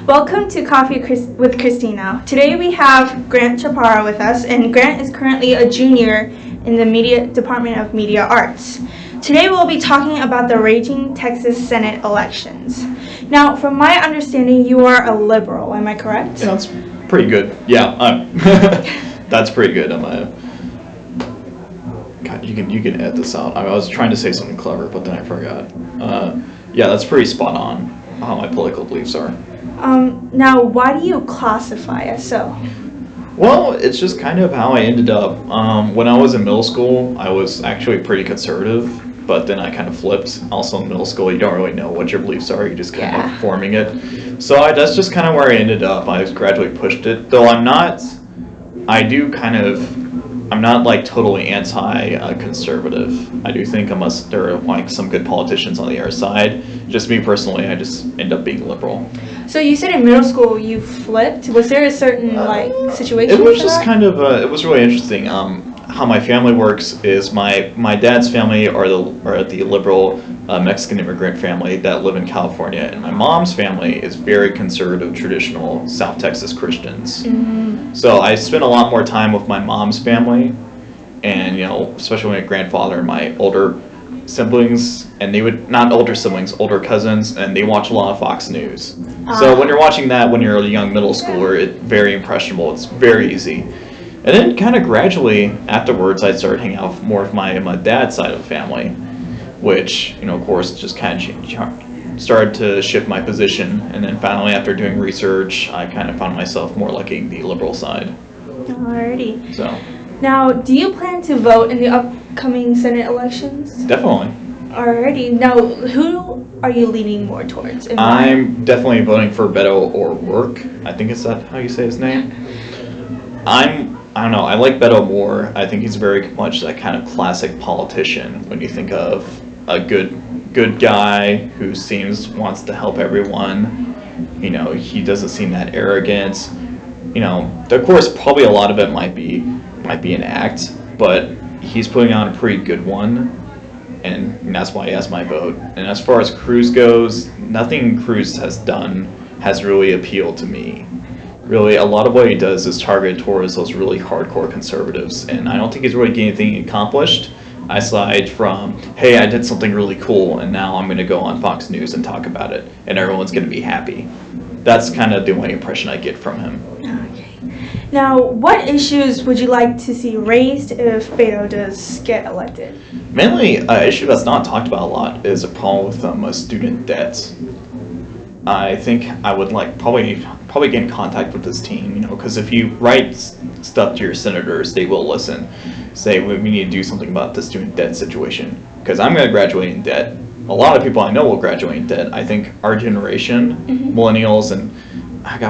Welcome to Coffee with Christina. Today we have Grant Chaparro with us, and Grant is currently a junior in the Department of Media Arts. Today we'll be talking about the raging Texas Senate elections. Now, from my understanding, you are a liberal, am I correct? Yeah, that's pretty good. Yeah, that's pretty good. God, you can edit this out. I was trying to say something clever, but then I forgot. Yeah, that's pretty spot on how my political beliefs are. Now, why do you classify as so? Well, it's just kind of how I ended up. When I was in middle school, I was actually pretty conservative, but then I kind of flipped. Also in middle school, you don't really know what your beliefs are. You're just kind of forming it. So that's just kind of where I ended up. I gradually pushed it, though I'm not like totally anti-conservative. I do think unless there are like some good politicians on the other side, just me personally, I just end up being liberal. So you said in middle school you flipped. Was there a certain situation? It was just kind of it was really interesting. How my family works is my dad's family are the liberal Mexican immigrant family that live in California, and my mom's family is very conservative, traditional South Texas Christians. Mm-hmm. So I spent a lot more time with my mom's family, and especially with my grandfather and my older siblings, and older cousins, and they watch a lot of Fox News. So when you're watching that when you're a young middle schooler, it's very impressionable. It's very easy. And then kind of gradually afterwards, I started hanging out more with my dad's side of the family, which, of course, just kind of started to shift my position. And then finally, after doing research, I kind of found myself more liking the liberal side. Alrighty. So. Now, do you plan to vote in the upcoming Senate elections? Definitely. Alrighty. Now, who are you leaning more towards? I'm definitely voting for Beto O'Rourke. I think is that how you say his name? I don't know, I like Beto more. I think he's very much that kind of classic politician when you think of a good guy who wants to help everyone. He doesn't seem that arrogant. Of course, probably a lot of it might be an act, but he's putting on a pretty good one, and that's why he has my vote. And as far as Cruz goes, nothing Cruz has done has really appealed to me. Really, a lot of what he does is targeted towards those really hardcore conservatives, and I don't think he's really getting anything accomplished, aside from, hey, I did something really cool, and now I'm going to go on Fox News and talk about it, and everyone's going to be happy. That's kind of the only impression I get from him. Okay. Now, what issues would you like to see raised if Beto does get elected? Mainly, an issue that's not talked about a lot is a problem with student debt. I think I would probably get in contact with this team, because if you write stuff to your senators, they will listen. Say, we need to do something about the student debt situation, because I'm going to graduate in debt. A lot of people I know will graduate in debt. I think our generation, millennials, and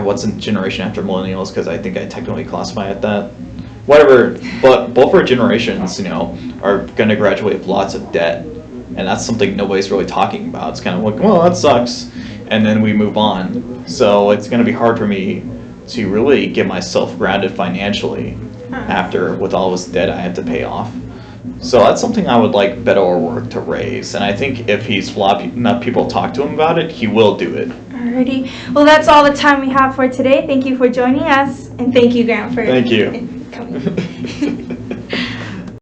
what's the generation after millennials, because I think I technically classify it that. Whatever, but both our generations, are going to graduate with lots of debt, and that's something nobody's really talking about. It's kind of like, well, that sucks. And then we move on. So it's going to be hard for me to really get myself grounded financially with all this debt I have to pay off. So that's something I would like Beto O'Rourke to raise. And I think if enough people talk to him about it, he will do it. Alrighty. Well, that's all the time we have for today. Thank you for joining us. And thank you, Grant, for Thank you. coming.